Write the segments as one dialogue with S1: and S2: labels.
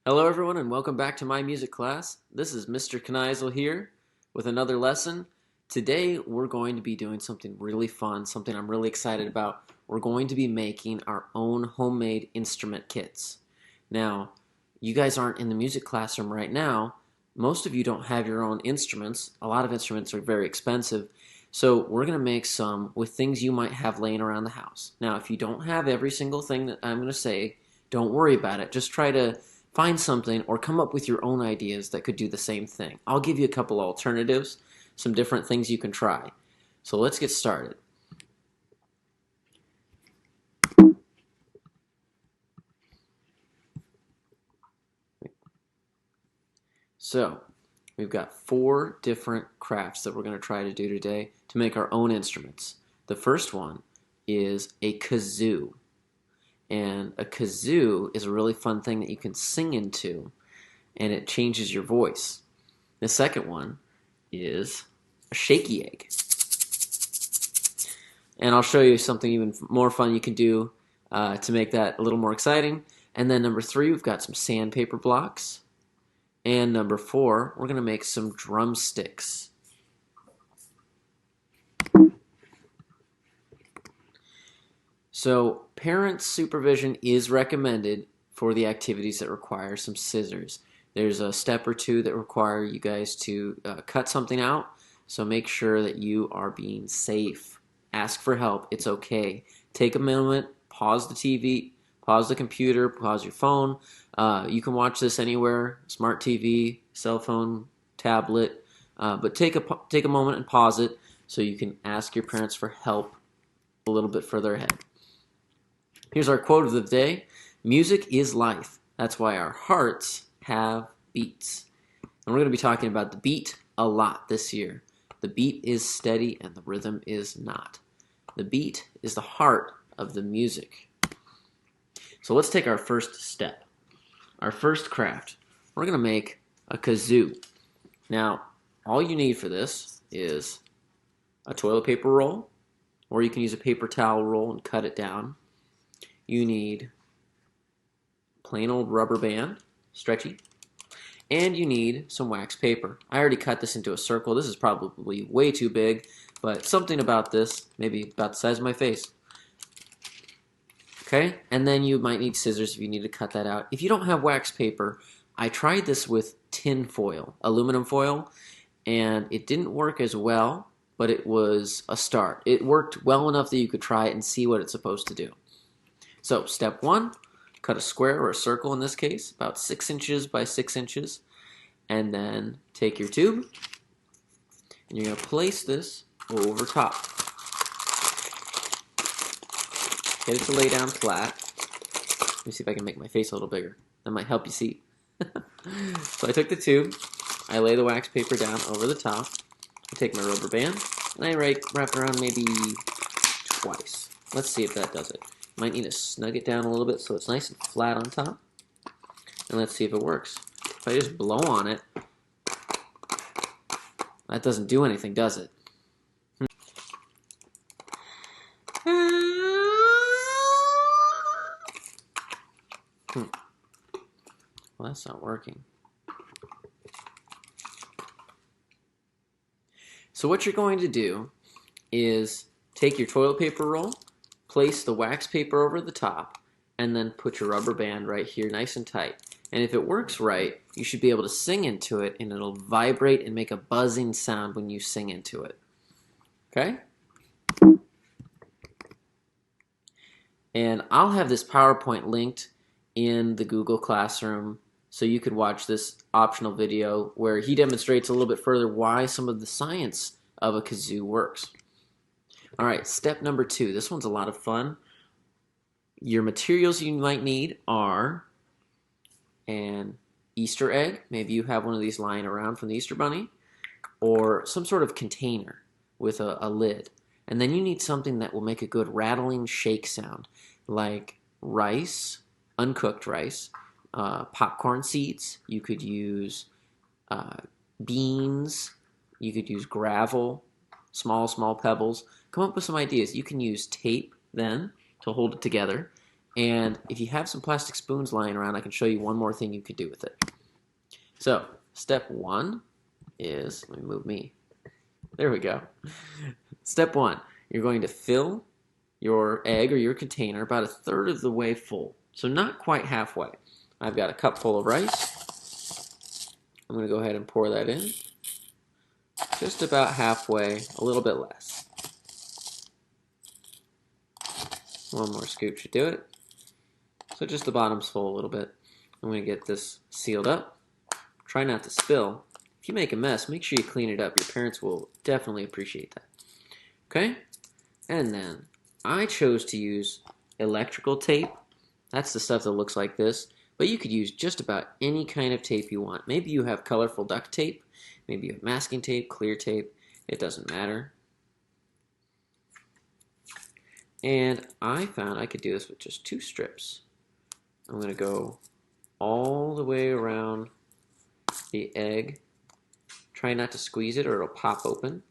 S1: Hello everyone and welcome back to my music class. This is Mr. Kneisel here with another lesson. Today we're going to be doing something really fun, something I'm really excited about. We're going to be making our own homemade instrument kits. Now, you guys aren't in the music classroom right now. Most of you don't have your own instruments. A lot of instruments are very expensive. So we're going to make some with things you might have laying around the house. Now, if you don't have every single thing that I'm going to say, don't worry about it. Just try to find something or come up with your own ideas that could do the same thing. I'll give you a couple alternatives, some different things you can try. So let's get started. So we've got 4 different crafts that we're going to try to do today to make our own instruments. The first one is a kazoo. And a kazoo is a really fun thing that you can sing into, and it changes your voice. The second one is a shaky egg. And I'll show you something even more fun you can do to make that a little more exciting. And then number 3, we've got some sandpaper blocks. And number 4, we're going to make some drumsticks. So parent supervision is recommended for the activities that require some scissors. There's a step or two that require you guys to cut something out, so make sure that you are being safe. Ask for help. It's okay. Take a moment, pause the TV, pause the computer, pause your phone. You can watch this anywhere, smart TV, cell phone, tablet, but take a moment and pause it so you can ask your parents for help a little bit further ahead. Here's our quote of the day. Music is life. That's why our hearts have beats. And we're going to be talking about the beat a lot this year. The beat is steady and the rhythm is not. The beat is the heart of the music. So let's take our first step. Our first craft. We're going to make a kazoo. Now, all you need for this is a toilet paper roll, or you can use a paper towel roll and cut it down. You need plain old rubber band, stretchy, and you need some wax paper. I already cut this into a circle. This is probably way too big, but something about this, maybe about the size of my face. Okay, and then you might need scissors if you need to cut that out. If you don't have wax paper, I tried this with tin foil, aluminum foil, and it didn't work as well, but it was a start. It worked well enough that you could try it and see what it's supposed to do. So step 1, cut a square or a circle in this case, about 6 inches by 6 inches, and then take your tube, and you're going to place this over top. Get it to lay down flat. Let me see if I can make my face a little bigger. That might help you see. So I took the tube, I lay the wax paper down over the top, I take my rubber band, and I wrap it around maybe twice. Let's see if that does it. Might need to snug it down a little bit so it's nice and flat on top. And let's see if it works. If I just blow on it, that doesn't do anything, does it? Well, that's not working. So what you're going to do is take your toilet paper roll, place the wax paper over the top, and then put your rubber band right here nice and tight. And if it works right, you should be able to sing into it, and it'll vibrate and make a buzzing sound when you sing into it. Okay? And I'll have this PowerPoint linked in the Google Classroom so you could watch this optional video where he demonstrates a little bit further why some of the science of a kazoo works. All right, step number 2. This one's a lot of fun. Your materials you might need are an Easter egg. Maybe you have one of these lying around from the Easter Bunny, or some sort of container with a lid. And then you need something that will make a good rattling shake sound, like rice, uncooked rice, popcorn seeds. You could use beans. You could use gravel, small pebbles. Come up with some ideas. You can use tape then to hold it together. And if you have some plastic spoons lying around, I can show you one more thing you could do with it. So step one is, let me move me. There we go. Step one, you're going to fill your egg or your container about 1/3 of the way full. So not quite halfway. I've got a cup full of rice. I'm going to go ahead and pour that in. Just about halfway, a little bit less. One more scoop should do it. So just the bottom's full a little bit. I'm going to get this sealed up. Try not to spill. If you make a mess, make sure you clean it up. Your parents will definitely appreciate that. Okay? And then I chose to use electrical tape. That's the stuff that looks like this. But you could use just about any kind of tape you want. Maybe you have colorful duct tape. Maybe you have masking tape, clear tape. It doesn't matter. And I found I could do this with just 2 strips. I'm going to go all the way around the egg. Try not to squeeze it or it'll pop open.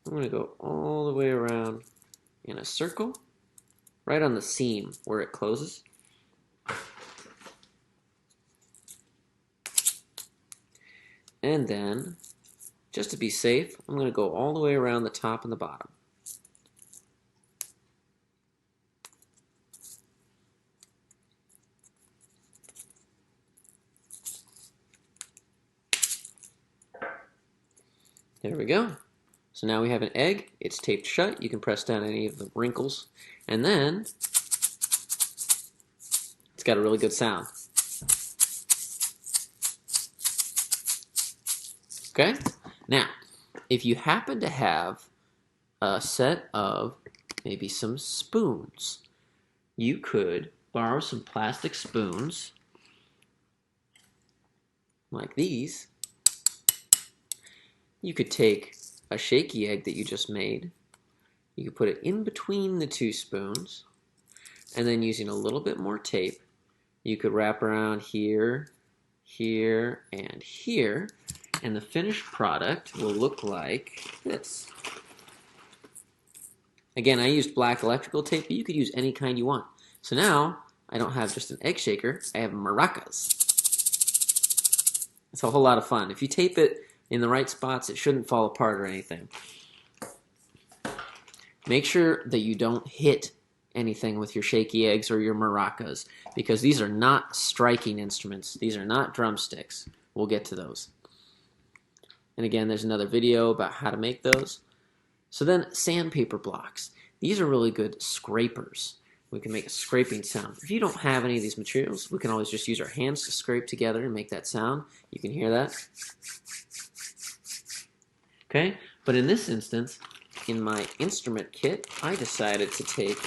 S1: I'm going to go all the way around in a circle, right on the seam where it closes. And then, just to be safe, I'm going to go all the way around the top and the bottom. There we go. So now we have an egg. It's taped shut. You can press down any of the wrinkles. And then, it's got a really good sound. Okay? Now, if you happen to have a set of maybe some spoons, you could borrow some plastic spoons like these. You could take a shaky egg that you just made. You could put it in between the 2 spoons, and then using a little bit more tape, you could wrap around here, here, and here, and the finished product will look like this. Again, I used black electrical tape, but you could use any kind you want. So now, I don't have just an egg shaker, I have maracas. It's a whole lot of fun. If you tape it in the right spots, it shouldn't fall apart or anything. Make sure that you don't hit anything with your shaky eggs or your maracas, because these are not striking instruments. These are not drumsticks. We'll get to those. And again, there's another video about how to make those. So then, sandpaper blocks. These are really good scrapers. We can make a scraping sound. If you don't have any of these materials, we can always just use our hands to scrape together and make that sound. You can hear that. Okay, but in this instance, in my instrument kit, I decided to take,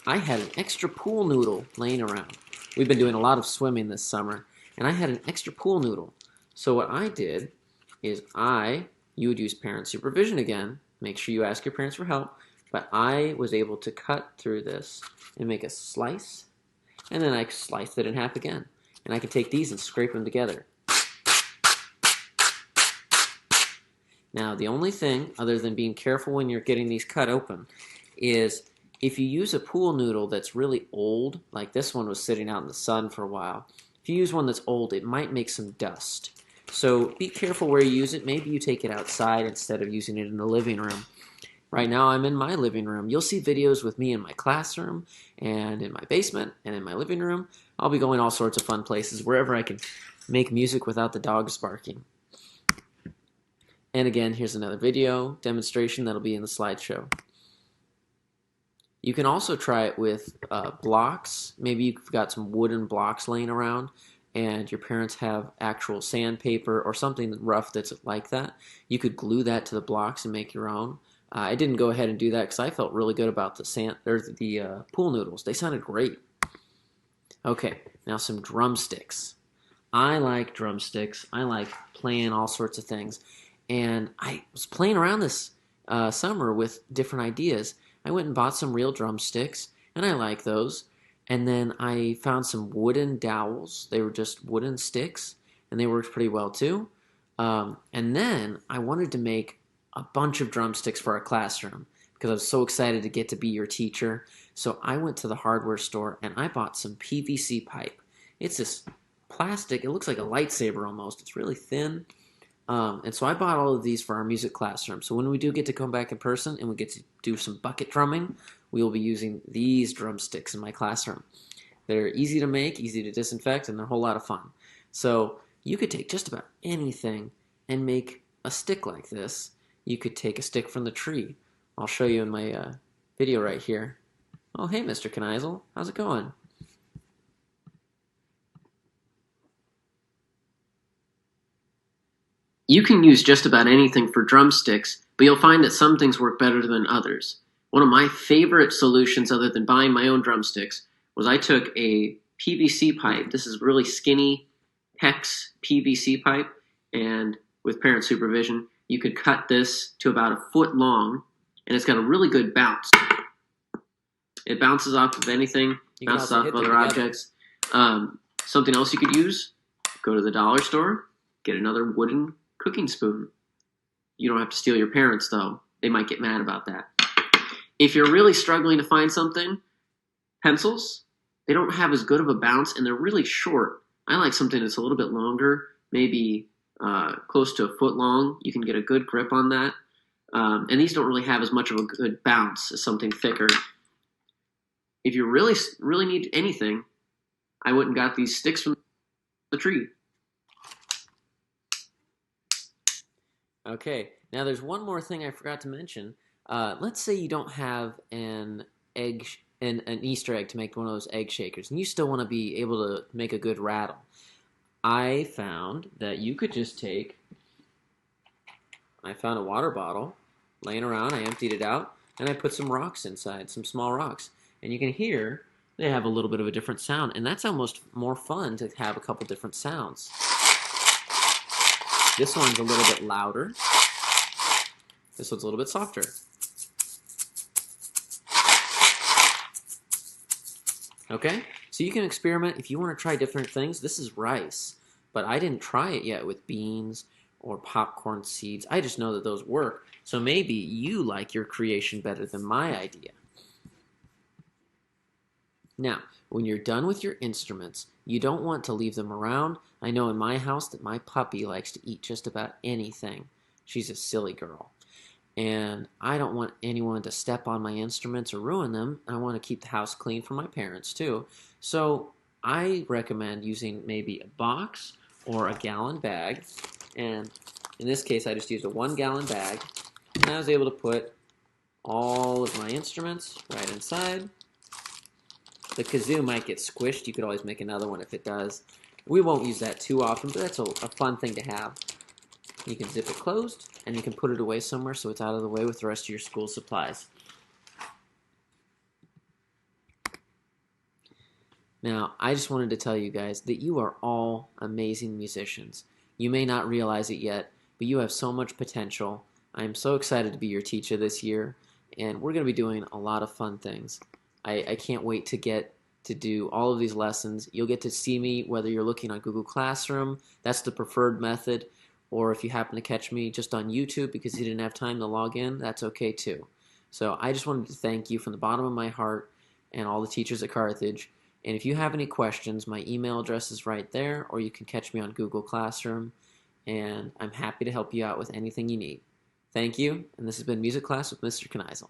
S1: I had an extra pool noodle laying around. We've been doing a lot of swimming this summer, and I had an extra pool noodle. So what I did is you would use parent supervision again, make sure you ask your parents for help, but I was able to cut through this and make a slice, and then I sliced it in half again. And I can take these and scrape them together. Now, the only thing, other than being careful when you're getting these cut open, is if you use a pool noodle that's really old, like this one was sitting out in the sun for a while, if you use one that's old, it might make some dust. So be careful where you use it. Maybe you take it outside instead of using it in the living room. Right now, I'm in my living room. You'll see videos with me in my classroom and in my basement and in my living room. I'll be going all sorts of fun places, wherever I can make music without the dogs barking. And again, here's another video demonstration that'll be in the slideshow. You can also try it with blocks. Maybe you've got some wooden blocks laying around and your parents have actual sandpaper or something rough that's like that. You could glue that to the blocks and make your own. I didn't go ahead and do that because I felt really good about the pool noodles. They sounded great. Okay, now some drumsticks. I like drumsticks. I like playing all sorts of things. And I was playing around this summer with different ideas. I went and bought some real drumsticks, and I like those. And then I found some wooden dowels. They were just wooden sticks, and they worked pretty well too. And then I wanted to make a bunch of drumsticks for our classroom, because I was so excited to get to be your teacher. So I went to the hardware store and I bought some PVC pipe. It's this plastic, it looks like a lightsaber almost. It's really thin. And so I bought all of these for our music classroom. So when we do get to come back in person and we get to do some bucket drumming, we will be using these drumsticks in my classroom. They're easy to make, easy to disinfect, and they're a whole lot of fun. So you could take just about anything and make a stick like this. You could take a stick from the tree. I'll show you in my video right here. Oh, hey, Mr. Kneisel. How's it going? You can use just about anything for drumsticks, but you'll find that some things work better than others. One of my favorite solutions, other than buying my own drumsticks, was I took a PVC pipe. This is really skinny hex PVC pipe, and with parent supervision, you could cut this to about a foot long, and it's got a really good bounce. It bounces off of anything, bounces off of other objects. Something else you could use, go to the dollar store, get another wooden cooking spoon. You don't have to steal your parents, though. They might get mad about that. If you're really struggling to find something, pencils, they don't have as good of a bounce, and they're really short. I like something that's a little bit longer, maybe close to a foot long. You can get a good grip on that. And these don't really have as much of a good bounce as something thicker. If you really need anything, I went and got these sticks from the tree. Okay, now there's one more thing I forgot to mention. Let's say you don't have an Easter egg to make one of those egg shakers, and you still want to be able to make a good rattle. I found that you could just I found a water bottle laying around, I emptied it out, and I put some rocks inside, some small rocks. And you can hear they have a little bit of a different sound, and that's almost more fun to have a couple different sounds. This one's a little bit louder. This one's a little bit softer. Okay, so you can experiment if you want to try different things. This is rice, but I didn't try it yet with beans or popcorn seeds. I just know that those work, so maybe you like your creation better than my idea. Now, when you're done with your instruments, you don't want to leave them around. I know in my house that my puppy likes to eat just about anything. She's a silly girl. And I don't want anyone to step on my instruments or ruin them. I want to keep the house clean for my parents too. So I recommend using maybe a box or a gallon bag. And in this case, I just used a 1 gallon bag. And I was able to put all of my instruments right inside. The kazoo might get squished. You could always make another one if it does. We won't use that too often, but that's a fun thing to have. You can zip it closed, and you can put it away somewhere so it's out of the way with the rest of your school supplies. Now, I just wanted to tell you guys that you are all amazing musicians. You may not realize it yet, but you have so much potential. I am so excited to be your teacher this year, and we're going to be doing a lot of fun things. I can't wait to get to do all of these lessons. You'll get to see me whether you're looking on Google Classroom. That's the preferred method. Or if you happen to catch me just on YouTube because you didn't have time to log in, that's okay too. So I just wanted to thank you from the bottom of my heart and all the teachers at Carthage. And if you have any questions, my email address is right there, or you can catch me on Google Classroom. And I'm happy to help you out with anything you need. Thank you, and this has been Music Class with Mr. Kneisel.